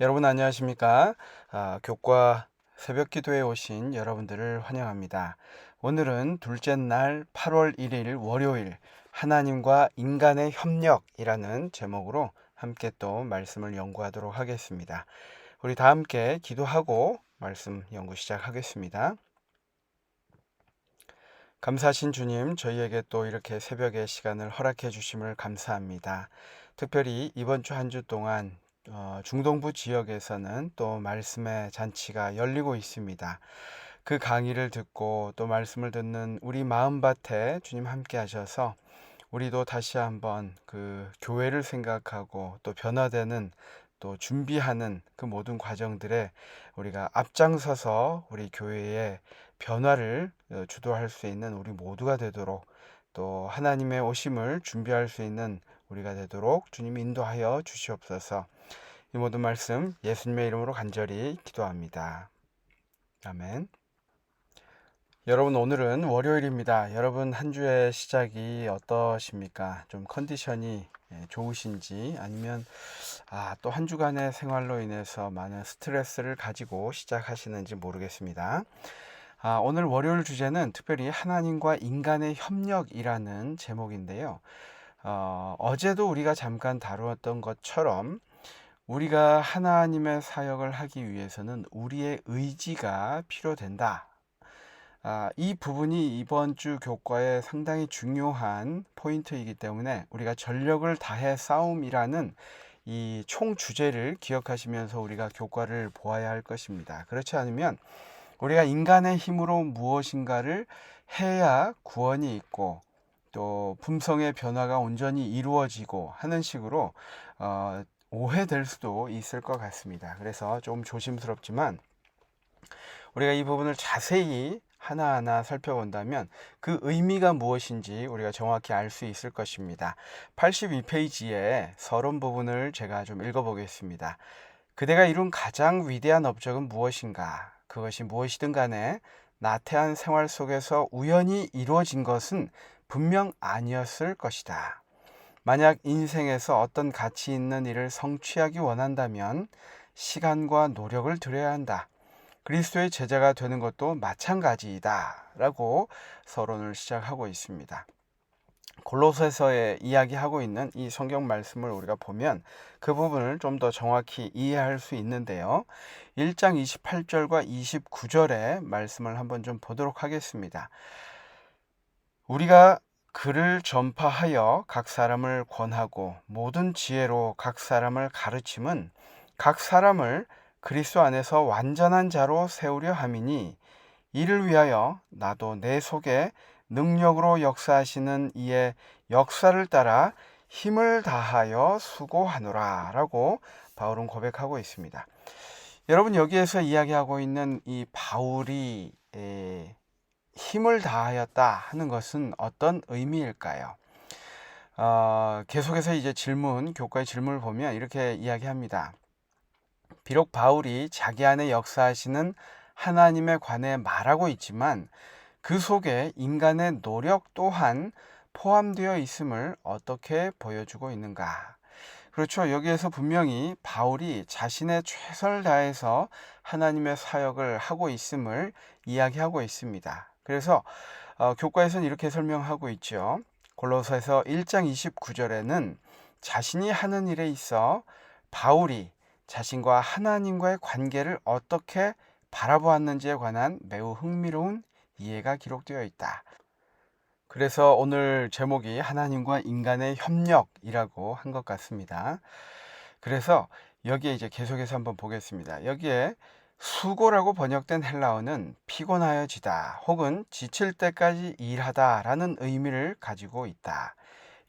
여러분 안녕하십니까? 교과 새벽 기도에 오신 여러분들을 환영합니다. 오늘은 둘째 날 8월 1일 월요일 하나님과 인간의 협력이라는 제목으로 함께 또 말씀을 연구하도록 하겠습니다. 우리 다 함께 기도하고 말씀 연구 시작하겠습니다. 감사하신 주님, 저희에게 또 이렇게 새벽의 시간을 허락해 주심을 감사합니다. 특별히 이번 주 한 주 동안 중동부 지역에서는 또 말씀의 잔치가 열리고 있습니다. 그 강의를 듣고 또 말씀을 듣는 우리 마음밭에 주님 함께 하셔서 우리도 다시 한번 그 교회를 생각하고 또 변화되는 또 준비하는 그 모든 과정들에 우리가 앞장서서 우리 교회의 변화를 주도할 수 있는 우리 모두가 되도록 또 하나님의 오심을 준비할 수 있는 우리가 되도록 주님 인도하여 주시옵소서. 이 모든 말씀 예수님의 이름으로 간절히 기도합니다. 아멘. 여러분 오늘은 월요일입니다. 여러분 한 주의 시작이 어떠십니까? 좀 컨디션이 좋으신지 아니면 또 한 주간의 생활로 인해서 많은 스트레스를 가지고 시작하시는지 모르겠습니다. 오늘 월요일 주제는 특별히 하나님과 인간의 협력이라는 제목인데요. 어제도 우리가 잠깐 다루었던 것처럼 우리가 하나님의 사역을 하기 위해서는 우리의 의지가 필요된다. 이 부분이 이번 주 교과에 상당히 중요한 포인트이기 때문에 우리가 전력을 다해 싸움이라는 이 총 주제를 기억하시면서 우리가 교과를 보아야 할 것입니다. 그렇지 않으면 우리가 인간의 힘으로 무엇인가를 해야 구원이 있고 또 품성의 변화가 온전히 이루어지고 하는 식으로 오해될 수도 있을 것 같습니다. 그래서 좀 조심스럽지만 우리가 이 부분을 자세히 하나하나 살펴본다면 그 의미가 무엇인지 우리가 정확히 알 수 있을 것입니다. 82페이지의 서론 부분을 제가 좀 읽어보겠습니다. 그대가 이룬 가장 위대한 업적은 무엇인가? 그것이 무엇이든 간에 나태한 생활 속에서 우연히 이루어진 것은 분명 아니었을 것이다. 만약 인생에서 어떤 가치 있는 일을 성취하기 원한다면 시간과 노력을 들여야 한다. 그리스도의 제자가 되는 것도 마찬가지이다 라고 서론을 시작하고 있습니다. 골로새서에 이야기하고 있는 이 성경 말씀을 우리가 보면 그 부분을 좀 더 정확히 이해할 수 있는데요. 1장 28절과 29절의 말씀을 한번 좀 보도록 하겠습니다. 우리가 그를 전파하여 각 사람을 권하고 모든 지혜로 각 사람을 가르침은 각 사람을 그리스도 안에서 완전한 자로 세우려 함이니 이를 위하여 나도 내 속에 능력으로 역사하시는 이의 역사를 따라 힘을 다하여 수고하노라 라고 바울은 고백하고 있습니다. 여러분 여기에서 이야기하고 있는 이 바울이 힘을 다하였다 하는 것은 어떤 의미일까요? 계속해서 이제 교과의 질문을 보면 이렇게 이야기합니다. 비록 바울이 자기 안에 역사하시는 하나님에 관해 말하고 있지만 그 속에 인간의 노력 또한 포함되어 있음을 어떻게 보여주고 있는가? 그렇죠. 여기에서 분명히 바울이 자신의 최선을 다해서 하나님의 사역을 하고 있음을 이야기하고 있습니다. 그래서 교과에서는 이렇게 설명하고 있죠. 골로새서 1장 29절에는 자신이 하는 일에 있어 바울이 자신과 하나님과의 관계를 어떻게 바라보았는지에 관한 매우 흥미로운 이해가 기록되어 있다. 그래서 오늘 제목이 하나님과 인간의 협력이라고 한 것 같습니다. 그래서 여기에 이제 계속해서 한번 보겠습니다. 여기에 수고라고 번역된 헬라어는 피곤하여지다 혹은 지칠 때까지 일하다 라는 의미를 가지고 있다.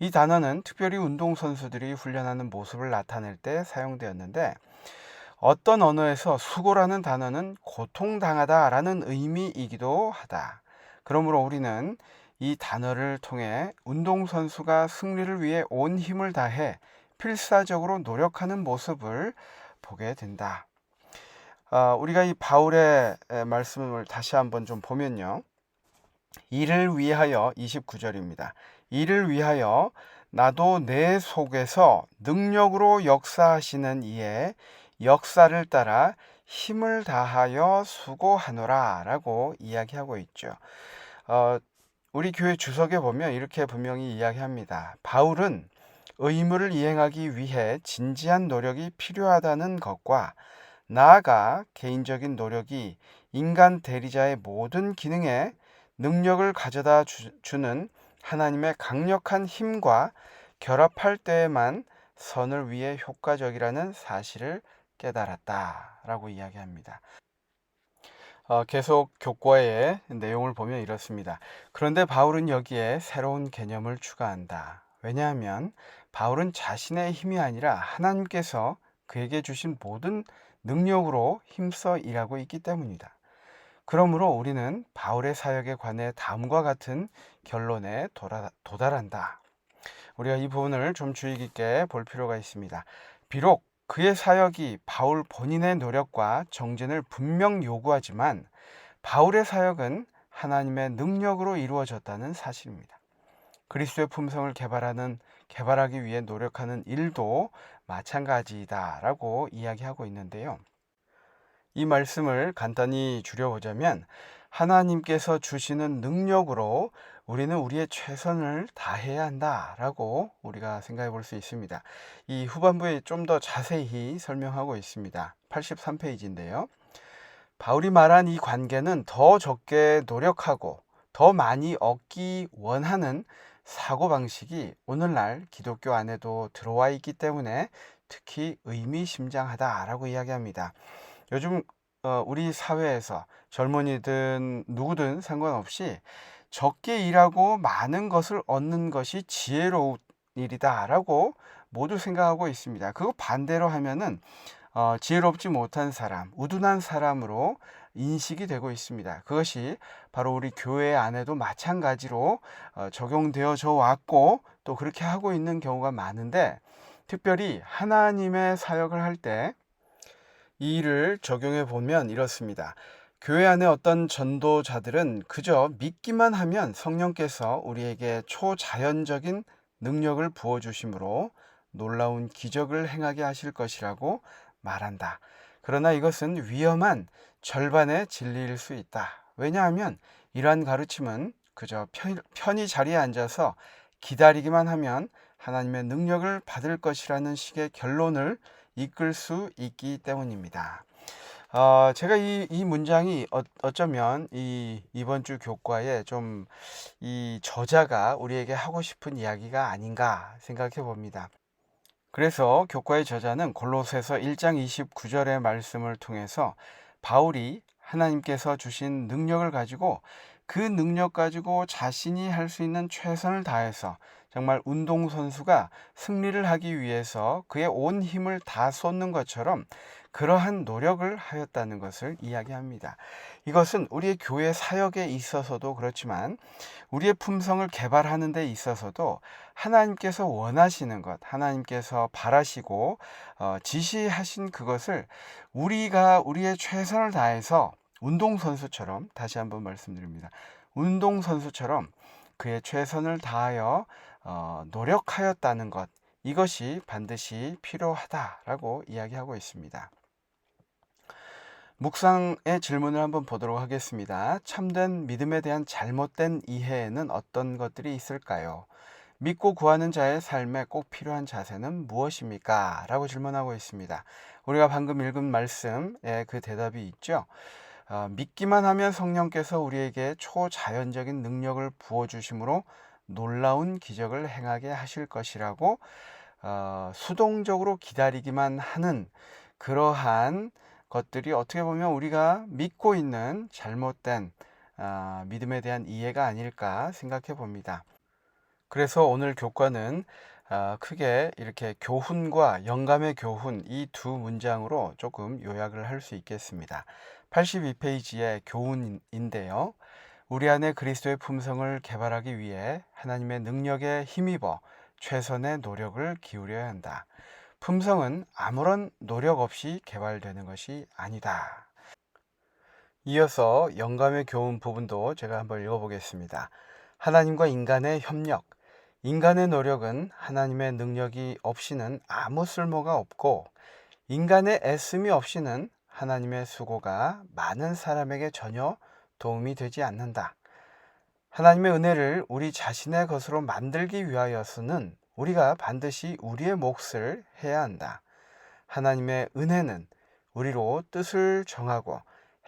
이 단어는 특별히 운동선수들이 훈련하는 모습을 나타낼 때 사용되었는데 어떤 언어에서 수고라는 단어는 고통당하다 라는 의미이기도 하다. 그러므로 우리는 이 단어를 통해 운동선수가 승리를 위해 온 힘을 다해 필사적으로 노력하는 모습을 보게 된다. 우리가 이 바울의 말씀을 다시 한번 좀 보면요. 이를 위하여 29절입니다. 이를 위하여 나도 내 속에서 능력으로 역사하시는 이의 역사를 따라 힘을 다하여 수고하노라 라고 이야기하고 있죠. 어, 우리 교회 주석에 보면 이렇게 분명히 이야기합니다. 바울은 의무를 이행하기 위해 진지한 노력이 필요하다는 것과 나아가 개인적인 노력이 인간 대리자의 모든 기능에 능력을 가져다 주는 하나님의 강력한 힘과 결합할 때에만 선을 위해 효과적이라는 사실을 깨달았다라고 이야기합니다. 계속 교과의 내용을 보면 이렇습니다. 그런데 바울은 여기에 새로운 개념을 추가한다. 왜냐하면 바울은 자신의 힘이 아니라 하나님께서 그에게 주신 모든 능력으로 힘써 일하고 있기 때문이다. 그러므로 우리는 바울의 사역에 관해 다음과 같은 결론에 도달한다. 우리가 이 부분을 좀 주의 깊게 볼 필요가 있습니다. 비록 그의 사역이 바울 본인의 노력과 정진을 분명 요구하지만 바울의 사역은 하나님의 능력으로 이루어졌다는 사실입니다. 그리스도의 품성을 개발하기 위해 노력하는 일도 마찬가지다라고 이야기하고 있는데요. 이 말씀을 간단히 줄여보자면 하나님께서 주시는 능력으로 우리는 우리의 최선을 다해야 한다라고 우리가 생각해 볼 수 있습니다. 이 후반부에 좀 더 자세히 설명하고 있습니다. 83페이지인데요. 바울이 말한 이 관계는 더 적게 노력하고 더 많이 얻기 원하는 사고방식이 오늘날 기독교 안에도 들어와 있기 때문에 특히 의미심장하다라고 이야기합니다. 요즘 우리 사회에서 젊은이든 누구든 상관없이 적게 일하고 많은 것을 얻는 것이 지혜로운 일이다라고 모두 생각하고 있습니다. 그거 반대로 하면은 지혜롭지 못한 사람, 우둔한 사람으로 인식이 되고 있습니다. 그것이 바로 우리 교회 안에도 마찬가지로 적용되어져 왔고 또 그렇게 하고 있는 경우가 많은데 특별히 하나님의 사역을 할 때 이 일을 적용해 보면 이렇습니다. 교회 안에 어떤 전도자들은 그저 믿기만 하면 성령께서 우리에게 초자연적인 능력을 부어주심으로 놀라운 기적을 행하게 하실 것이라고 말한다. 그러나 이것은 위험한 절반의 진리일 수 있다. 왜냐하면 이러한 가르침은 그저 편히 자리에 앉아서 기다리기만 하면 하나님의 능력을 받을 것이라는 식의 결론을 이끌 수 있기 때문입니다. 제가 이 문장이 어쩌면 이번 주 교과에 좀 이 저자가 우리에게 하고 싶은 이야기가 아닌가 생각해 봅니다. 그래서 교과의 저자는 골로새서 1장 29절의 말씀을 통해서 바울이 하나님께서 주신 능력을 가지고 그 능력 가지고 자신이 할 수 있는 최선을 다해서 정말 운동선수가 승리를 하기 위해서 그의 온 힘을 다 쏟는 것처럼 그러한 노력을 하였다는 것을 이야기합니다. 이것은 우리의 교회 사역에 있어서도 그렇지만 우리의 품성을 개발하는 데 있어서도 하나님께서 원하시는 것, 하나님께서 바라시고 지시하신 그것을 우리가 우리의 최선을 다해서 운동선수처럼 다시 한번 말씀드립니다. 운동선수처럼 그의 최선을 다하여 노력하였다는 것, 이것이 반드시 필요하다라고 이야기하고 있습니다. 묵상의 질문을 한번 보도록 하겠습니다. 참된 믿음에 대한 잘못된 이해에는 어떤 것들이 있을까요? 믿고 구하는 자의 삶에 꼭 필요한 자세는 무엇입니까? 라고 질문하고 있습니다. 우리가 방금 읽은 말씀에 그 대답이 있죠. 믿기만 하면 성령께서 우리에게 초자연적인 능력을 부어주심으로 놀라운 기적을 행하게 하실 것이라고 수동적으로 기다리기만 하는 그러한 것들이 어떻게 보면 우리가 믿고 있는 잘못된 믿음에 대한 이해가 아닐까 생각해 봅니다. 그래서 오늘 교과는 크게 이렇게 교훈과 영감의 교훈 이 두 문장으로 조금 요약을 할 수 있겠습니다. 82페이지의 교훈인데요. 우리 안에 그리스도의 품성을 개발하기 위해 하나님의 능력에 힘입어 최선의 노력을 기울여야 한다. 품성은 아무런 노력 없이 개발되는 것이 아니다. 이어서 영감의 교훈 부분도 제가 한번 읽어보겠습니다. 하나님과 인간의 협력. 인간의 노력은 하나님의 능력이 없이는 아무 쓸모가 없고 인간의 애씀이 없이는 하나님의 수고가 많은 사람에게 전혀 도움이 되지 않는다. 하나님의 은혜를 우리 자신의 것으로 만들기 위하여서는 우리가 반드시 우리의 몫을 해야 한다. 하나님의 은혜는 우리로 뜻을 정하고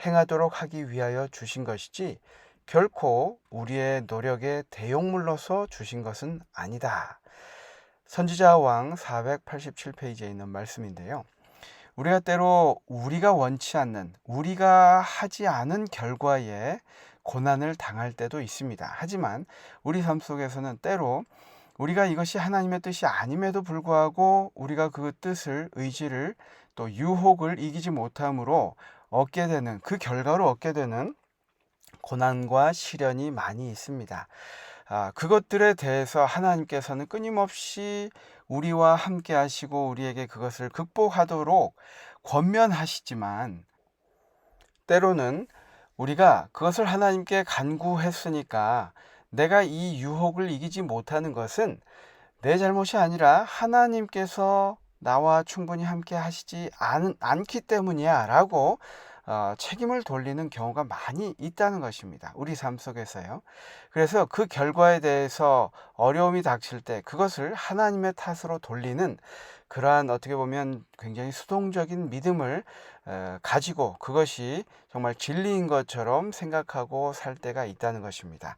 행하도록 하기 위하여 주신 것이지 결코 우리의 노력의 대용물로서 주신 것은 아니다. 선지자 왕 487페이지에 있는 말씀인데요. 우리가 때로 우리가 원치 않는, 우리가 하지 않은 결과에 고난을 당할 때도 있습니다. 하지만 우리 삶 속에서는 때로 우리가 이것이 하나님의 뜻이 아님에도 불구하고 우리가 그 뜻을, 의지를, 또 유혹을 이기지 못함으로 얻게 되는, 그 결과로 얻게 되는 고난과 시련이 많이 있습니다. 그것들에 대해서 하나님께서는 끊임없이 우리와 함께 하시고 우리에게 그것을 극복하도록 권면하시지만, 때로는 우리가 그것을 하나님께 간구했으니까 내가 이 유혹을 이기지 못하는 것은 내 잘못이 아니라 하나님께서 나와 충분히 함께 하시지 않기 때문이야 라고 책임을 돌리는 경우가 많이 있다는 것입니다. 우리 삶 속에서요. 그래서 그 결과에 대해서 어려움이 닥칠 때 그것을 하나님의 탓으로 돌리는 그러한, 어떻게 보면 굉장히 수동적인 믿음을 가지고 그것이 정말 진리인 것처럼 생각하고 살 때가 있다는 것입니다.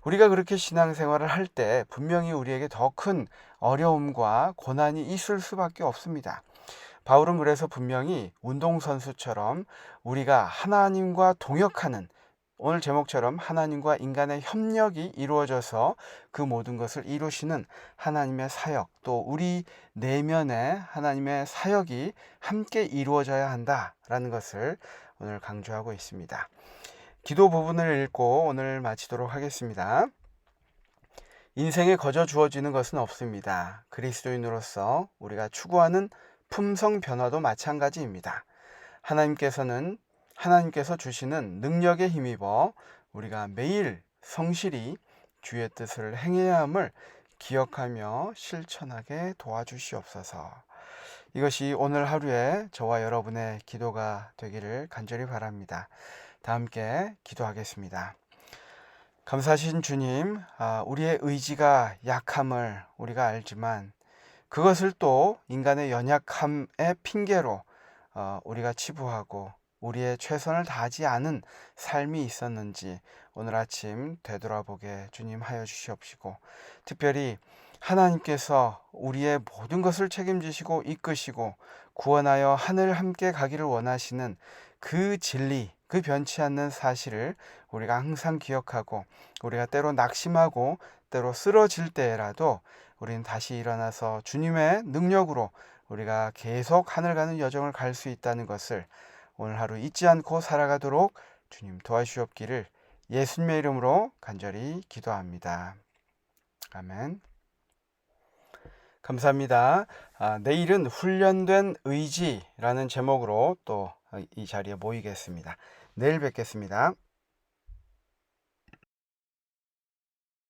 우리가 그렇게 신앙생활을 할 때 분명히 우리에게 더 큰 어려움과 고난이 있을 수밖에 없습니다. 바울은 그래서 분명히 운동선수처럼 우리가 하나님과 동역하는, 오늘 제목처럼 하나님과 인간의 협력이 이루어져서 그 모든 것을 이루시는 하나님의 사역, 또 우리 내면에 하나님의 사역이 함께 이루어져야 한다라는 것을 오늘 강조하고 있습니다. 기도 부분을 읽고 오늘 마치도록 하겠습니다. 인생에 거저 주어지는 것은 없습니다. 그리스도인으로서 우리가 추구하는 품성 변화도 마찬가지입니다. 하나님께서 주시는 능력에 힘입어 우리가 매일 성실히 주의 뜻을 행해야 함을 기억하며 실천하게 도와주시옵소서. 이것이 오늘 하루에 저와 여러분의 기도가 되기를 간절히 바랍니다. 다 함께 기도하겠습니다. 감사하신 주님, 우리의 의지가 약함을 우리가 알지만 그것을 또 인간의 연약함의 핑계로 우리가 치부하고 우리의 최선을 다하지 않은 삶이 있었는지 오늘 아침 되돌아보게 주님 하여 주시옵시고, 특별히 하나님께서 우리의 모든 것을 책임지시고 이끄시고 구원하여 하늘 함께 가기를 원하시는 그 진리, 그 변치 않는 사실을 우리가 항상 기억하고, 우리가 때로 낙심하고 때로 쓰러질 때라도 우리는 다시 일어나서 주님의 능력으로 우리가 계속 하늘 가는 여정을 갈 수 있다는 것을 오늘 하루 잊지 않고 살아가도록 주님 도와주시옵기를 예수님의 이름으로 간절히 기도합니다. 아멘. 감사합니다. 내일은 훈련된 의지라는 제목으로 또 이 자리에 모이겠습니다. 내일 뵙겠습니다.